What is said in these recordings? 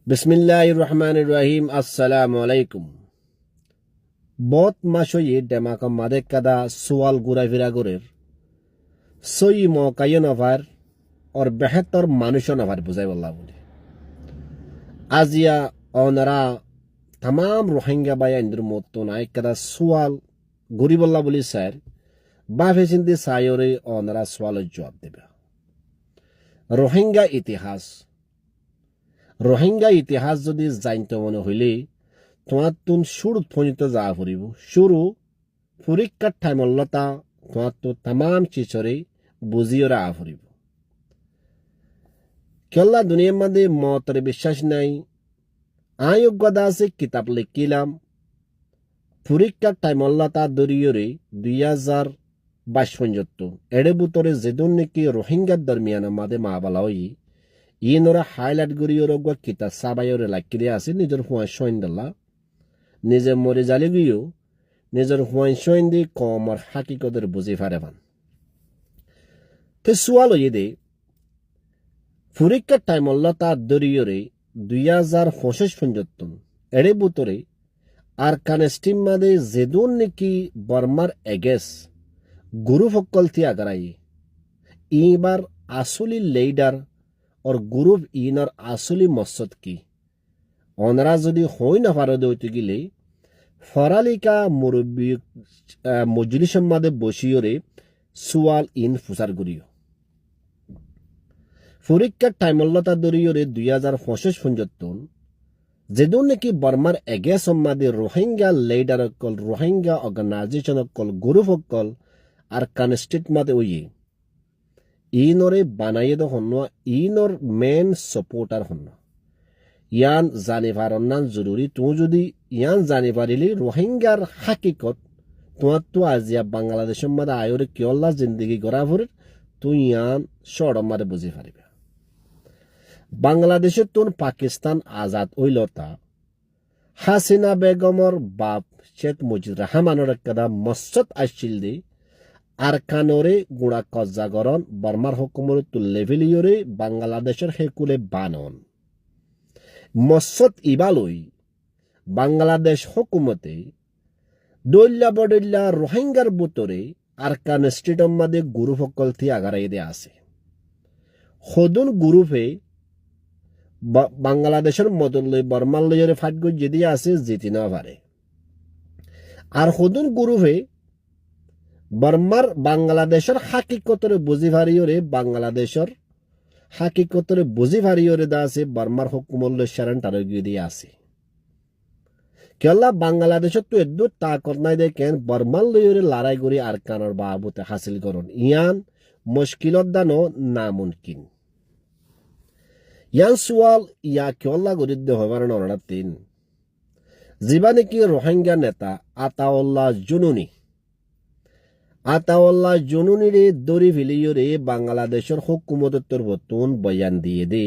বিসমিল্লাহির রহমানির রহিম। আসসালামু আলাইকুম। বত মাসই ডেমাকা মাদে কাদা সোয়াল ঘুরা ফিরা গরের সই মকায় নভার और बेहतर মানুষ নভার বুঝাই বললা বলে আজিয়া অনারা तमाम रोहिंग्या बाया इंद्र मोत्तो ना एक कदा सोवाल घुरी बल्ला बोली सर बाफे चिंती सायोरे অনারা সোয়াল জবাব দেবে। রোহিঙ্গা ইতিহাস যদি জানতে মনে হইলে তোমার তুন শুরু ফোনিত যা ফুরিব শুরু পরীক্ষার ঠাইমল্লতা তোমার তো তাম চিচরে বুঝিওরা ফুরিব। কেল্লা দুনিয়ার মধ্যে মতরে বিশ্বাস নাই আয়োগ্যতা আছে কিতাব লিখিলাম পরীক্ষার টাইমল্লতা দরিয়রে 2022 পর্যন্ত এড়ে বুতরে যেদন নাকি রোহিঙ্গার দরমিয়ানের মাঝে মাবালা হই ইনরা হাইলাইট গরিয়র কিতাব সাবাইরে লাকিরে আছে নিজের হুঁয়া সৈন্দাল্লা নিজে মরে জালি গিয়েও নিজের হুঁয়া সৈন্দি কমর হাকিকতের বুঝি ফারে পান। তো সোয়াল হয়ে দে পরীক্ষার টাইমল্লতা দরিয়রে 2025 পর্যন্ত এড়ে বুতরে আর কানেস্টিম মাদে যেদন নাকি বর্মার এগেস গুরু ফকল থিয়া গড়াই এইবার আসলি লেডার और ग्रुप इनर আসলি মকসদ কি অনরা যদি হই না পারে দইতে গেলে ফরালিকা মুরব্বী মজলিসের মাঝে বসিয়রে সোয়াল ইন ফুসার গুরিও পরীক্ষার টাইমল্লতা দরিয়রে 2025 পর্যন্ত যেদন নাকি বর্মার এগে সম্মাদে রোহিঙ্গা লেডার অকল রোহিঙ্গা অর্গানাইজেশন অকল গ্রুপ অকল আর কানস্টিট মাদে ওই ইনরে বানাইয়ে হন্য ইনর মেন সাপোর্টার হন্য ইয়ান জানি পারন্নান জরুরি তুই যদি ইয়ান জানি পারিলি রোহিঙ্গার হাকিকত তোমার তো আজিয়া বাংলাদেশের মাদে আয়রে কিয়ল্লা জিন্দগি গড়া ভরে তুই ইয়ান সড়ম মাদে বুঝি পারিবে। বাংলাদেশের তোর পাকিস্তান আজাদ ওইলতা হাসিনা বেগমর বাপ শেখ মুজিবুর রহমানের কাদা মসজিদ আসছিল দি আর কানরে গুড়া কজ্জাগরণ বর্মার হুকুমর তুল্লেভিলিয়রে বাংলাদেশের হেকুলে বানন মসজিদ ইবালই বাংলাদেশ হুকুমতে দৈল্লা বডল্লা রোহিঙ্গার বুতরে আর কান স্টেডিয়াম মাদে গুরু ফকল থি আগারাই দে আছে সদুন গ্রুপে বাংলাদেশের মদলৈ বর্মার লইরে ফাটগ যদি আছে জিতি না পারে আর সদুন গ্রুপে বর্মার বাংলাদেশের হাকিকতরে বুঝি ভারিয়রে বাংলাদেশের হাকিকতরে বুঝি ভারিয়রে দা আছে বর্মার হুকুমল্য সারান তার দিয়ে আছে কেলা বাংলাদেশত তো এদ্দু তা করনাই দেখেন বর্মার লইরে লড়াই করি আর কানর বাবুতে হাসিল করন ইয়ান মুশকিলত দানো নামুমকিন ইয়ান সোয়াল ইয়া কেলা গরিদ্দ হবার নরডা তিন জিবা নাকি রোহিঙ্গা নেতা আতাউল্লাহ জুনুনিরে দরি ফিলিয়রে বাংলাদেশের হুকুমতের বতুন বয়ান দিয়ে দে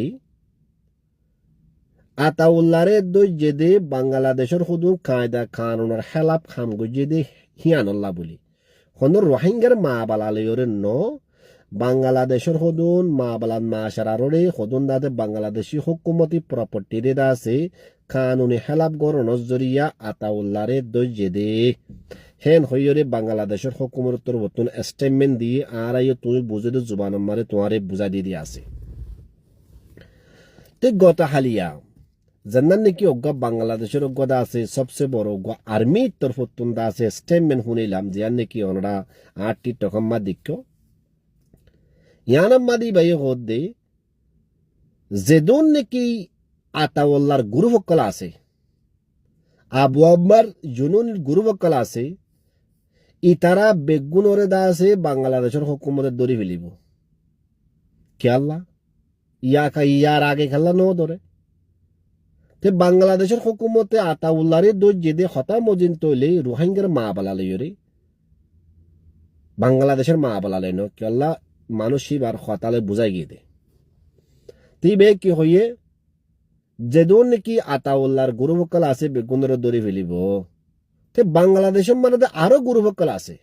আতাউল্লাহরে দইজে দে বাংলাদেশের হুদুন কায়দা কানুনের হেলাপ খামগুজে দে হিয়ানল্লাহ বলি হন রোহিঙ্গার মা বালালয়রে ন বাংলাদেশের হুদুন মা বালান মা সারারে হুদুন দাদে বাংলাদেশি হুকুমতি প্রপার্টি রে আছে কানুনি হেলাপ গরণর জরিয়া আতাউল্লাহরে দইজে দে হেন হইরে বাংলাদেশের হুকুমতের বতুন স্টেটমেন্ট দিয়ে আর তুমি বুঝে দে জুবান মারে তোমারে বুঝা দিয়ে আছে তে গতা হালিয়া জান্নান নাকি অজ্ঞা বাংলাদেশের অজ্ঞতা আছে সবচেয়ে বড় অজ্ঞা আর্মির তরফতুন দা আছে স্টেটমেন্ট শুনিলাম যে নাকি ওনারা 8টি টকম্মা দিক্ষ ইয়ানাম মাদি বাই হদ দে যেদন নাকি আতাউল্লাহর গুরু ফকল আছে আবু আম্মার জুনুনির গুরু ফকল আছে ইতারা বেগুনরে দা আছে বাংলাদেশের হুকুমতের দরি ফেলিব খেয়াল্লা ইয়ার আগে খেলা ন ধরে তে বাংলাদেশের হুকুমতে আতাউল্লাহরে দোষ যেদে হতা মজিন তৈলে রোহিঙ্গার মা বালালয়রে বাংলাদেশের মা বালালে ন কেল্লা মানুষ আর হতালে বুঝাই গিয়ে দে তুই বে কি হইয়ে যেদন নাকি আতাউল্লাহর গুরু ফকল আছে বেগুনরে দরি ফেলিব তে বাংলাদেশের মানে আরো গুরু ফকল আছে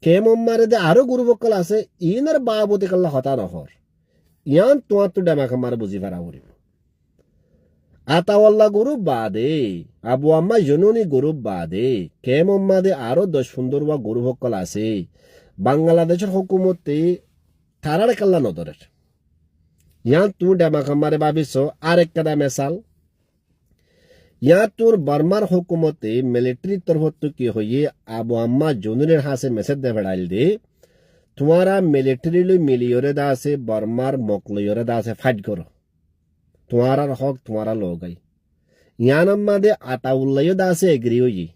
কেমন মারে আরো গুরু ফকল আছে ইনার বাবতে কাল্লা হতা নহর ইয়ান তোমার তো ডেমাকে মারে বুঝি পারা করিব আতাওয়াল্লা গ্রুপ বাদে আবু আম্মা জননী গ্রুপ বাদে কেমম্মাদে আরো 10-15 গ্রুপ সকল আছে বাংলাদেশের হুকুমতে তারার কাল্লা নদরের ইয়াত তুমি ডেমা খামারে ভাবিছ আর একটা মেসাল ইয়াত তোর বার্মার হুকুমতে মিলিটারির তরফত কি হইয়ে আবু আম্মা জনুনের হাসে মেসেজ দে বেড়াইল দে তোমারা মিলিটারি লই মিলিয়রে দা আছে বার্মার মকলয়রে দা আছে ফাইট করো তোমার হক তোমারা লোগাই ইয়ান আম্মাদে আতাউল্লাহ দা আছে এগ্রি হইয়ে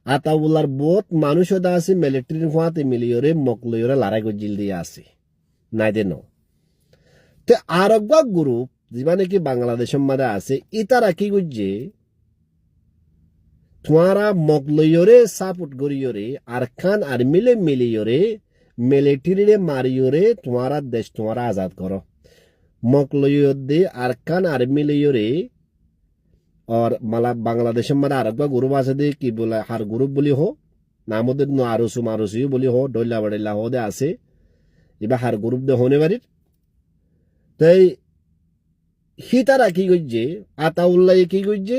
আতাউল্লার বহুত মানুষও দা আছে মিলিটারির হওয়াতে মিলিয়রে মকলয়রে লড়াই গজিল দিয়ে আছে নাই দে ন তে আরব গ্রুপ যেবা নাকি বাংলাদেশের মাঝে আছে ইতারা কি করছে তোমারা মগলয়রে সাপোর্ট করিয়রে আর খান আর মিলিয়রে মিলিটারিরে মারিয়রে তোমারা দেশ তোমারা আজাদ করো মগলয়র দে আর খান আর মিলিয়রে আর মালা বাংলাদেশের মাঝে আরব গ্রুপ আছে দে কি বলে হার গ্রুপ বলি হো নামদের আরসু মারসিও বলি হো ডল্লা বাড়িল্লা হো দে আছে এবার হার গ্রুপ দে হনে বাড়ির তাই হিতারা কি করছে আতাউল্লাহ কি করছে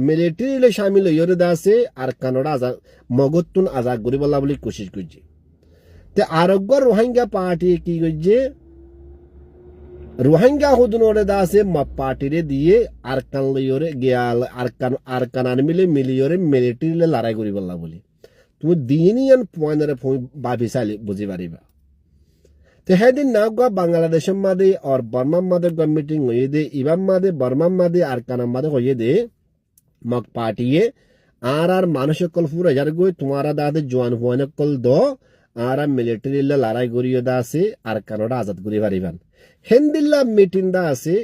মিলিটারি সামিল হইরে দাসে আর কানাডা আজাদ মগতুন আজাদ করি বলা বলি কোশিশ করছে তে আরোগ্য রোহিঙ্গা পার্টি কি করছে রোহিঙ্গা হুদুনরে দাসে পার্টিরে দিয়ে আর কান লইরে গিয়াল আর কানার মিলিয়রে মিলিটারি লড়াই করি বলা বলি তুমি দিনিয়ান পয়েন্টরে ভাবি চাইলে বুঝি পারিবা তো সেদিন না গা বাংলাদেশের মাদে আর বর্মার মাদে মিটিং হয়ে দে ইবাম মাদে বর্মার মাদে আর কানার মাদে হয়ে দে মগ পার্টিয়ে আর মানুষ কল ফুর হাজার গই তোমারা দাদে জোয়ান হুয়ান কল দো আর মিলিটারি লড়াই করিয়ে দা আছে আর কানাডা আজাদ করি পারিবান হেন্দিল্লা মিটিং দা আছে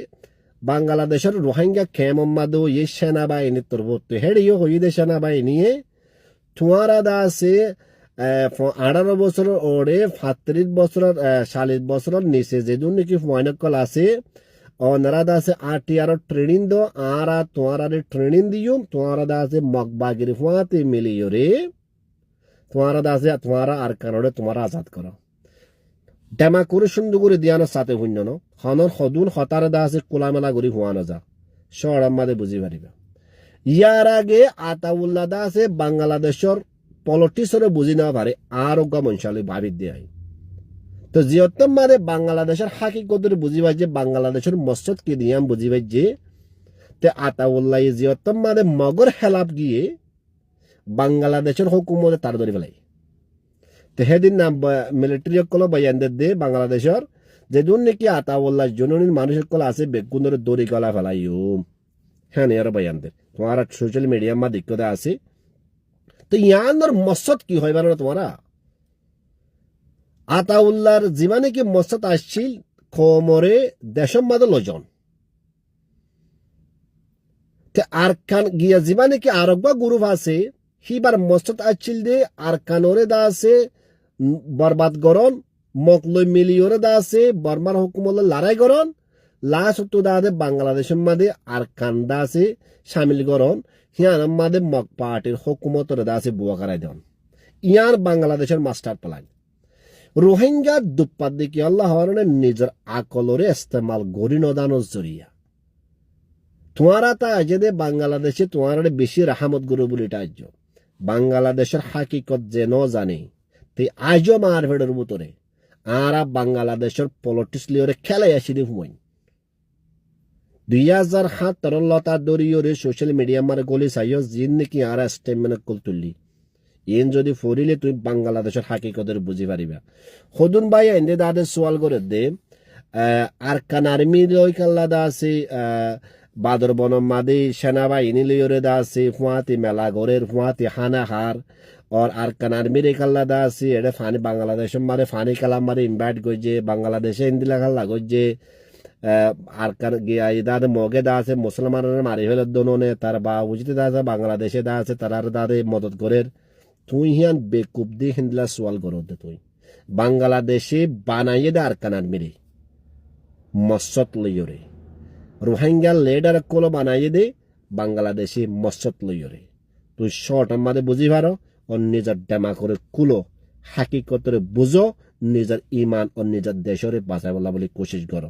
বাংলাদেশের রোহিঙ্গা খেমম্মাদো ইয়ে সেনাবাহিনীর তরফ হেডিও হয়ে দে সেনাবাহিনীয়ে তোমারা দা আছে 18 বছর ওরে 35 বছর 40 বছরের নিচে যেদুন নাকি ফয়নকল আছে ওনারা দা আছে আরটিআর ট্রেনিং দো আর তোমারা ট্রেনিং দিও তোমারা দা আছে মগবাগির ফুয়াতে মিলিয়রে তোমারা দা আছে তোমারা আর কারণে তোমারা আজাদ করো ডেমা করে সুন্দর করে দিয়ানোর সাথে হইন ন হনর সদুন হতারে দা আছে কোলামেলা করি হুয়ানো যা শহর আমাদের বুঝি পারিবা ইয়ার আগে আতাউল্লাহ দা আছে বাংলাদেশের পলিটিক্সরে বুঝি না পারে আরোগ্য মনসালি ভাবি দেয় তো জিয়তম মানে বাংলাদেশের হাকিকতরে বুঝি পাই যে বাংলাদেশের মসজিদ কি নিয়ম বুঝি পাই যে তে আতাউল্লাহ জিয়তম মানে মগর হেলাপ গিয়ে বাংলাদেশের হুকুমতে তার ধরে ফেলাই তো সেদিন নাম মিলিটারি সকল বয়ানদের দে বাংলাদেশের যেদিন নাকি আতাউল্লাহ জননীর মানুষ সকল আছে বেগুনের দড়ি গলা ফেলাইও হ্যাঁ আর বয়ানদের তোমার সোশ্যাল মিডিয়ার মা দিকতে আছে তো ইয়ানোর মসজিদ কি হয় না তোমারা আতাউল্লাহর জীবনে কি মসজিদ আসছিল কোমরে দেশম মাদে লজন আর কান গিয়া জীবনে কি আরোগ্য গ্রুপ আছে হিবার মসজিদ আসছিল দে আর কানরে দা আছে বরবাদ গরন মকলই মিলিয়রে দা আছে বর্মার হুকুমলে লড়াই গরন লাস্ট দা দে বাংলাদেশের মাদে আর কান্দা আছে সামিল গরন হিয়ান মাদে মগ পার্টির হুকুমতর দা আছে বুয়া করাই দেন ইয়ার বাংলাদেশের মাস্টার প্ল্যান রোহিঙ্গা দুপাত দেখি আল্লাহ হরণের নিজের আকলরে ইস্তেমাল গরি নদানোর জরিয়া তোমারা তা আজ দে বাংলাদেশে তোমার বেশি রাহামত গুরু বলে আজ বাংলাদেশের হাকিকত যে ন জানে তে আজও মার ভেড়ের ভিতরে আর বাংলাদেশের পলিটিক্স লিওরে খেলাই আসি দি হুমাই 2017 লতা দরিয়রে সোশ্যাল মিডিয়া মারে গলি চাইও জিন নাকি আর স্টেটমেন্ট কল তুললি ইন যদি ফরিলে তুই বাংলাদেশের হাকিকতের বুঝি পারিবা সদুন ভাই এনে দাদের সোয়াল করে দে আর কানারমি লই কাল্লা দা আছে বাদর বনম মাদে সেনাবাহিনী লইরে দা আছে ফুয়াতি মেলা গরের ফুয়াতি হানাহার আর কানারমি রে কাল্লা দা আছে এটা ফানি বাংলাদেশের মারে ফানি কালাম মারে ইনভাইট করছে বাংলাদেশে ইন্দিলা কাল্লা করছে আর কার গিয়া দাদে মগে দা আছে মুসলমানের মারি ফেলে দোনে তার বা উচিতে দা আছে বাংলাদেশে দা আছে তার দাদে মদত করের তুই হিয়ান বেকুব দি হিন্দলা সোয়াল করো দে তুই বাংলাদেশে বানাইয়ে দে আর কানার মেরে মসজিদ লইরে রোহিঙ্গা লেডার কোলো বানাইয়ে দে বাংলাদেশে মসজিদ লইরে তুই শর্ট আমাদের বুঝি পারো ও নিজের ডেমা করে কুলো হাকিকতরে বুঝো নিজের ইমান ও নিজের দেশরে বাঁচাই বলা বলে কোশিশ করো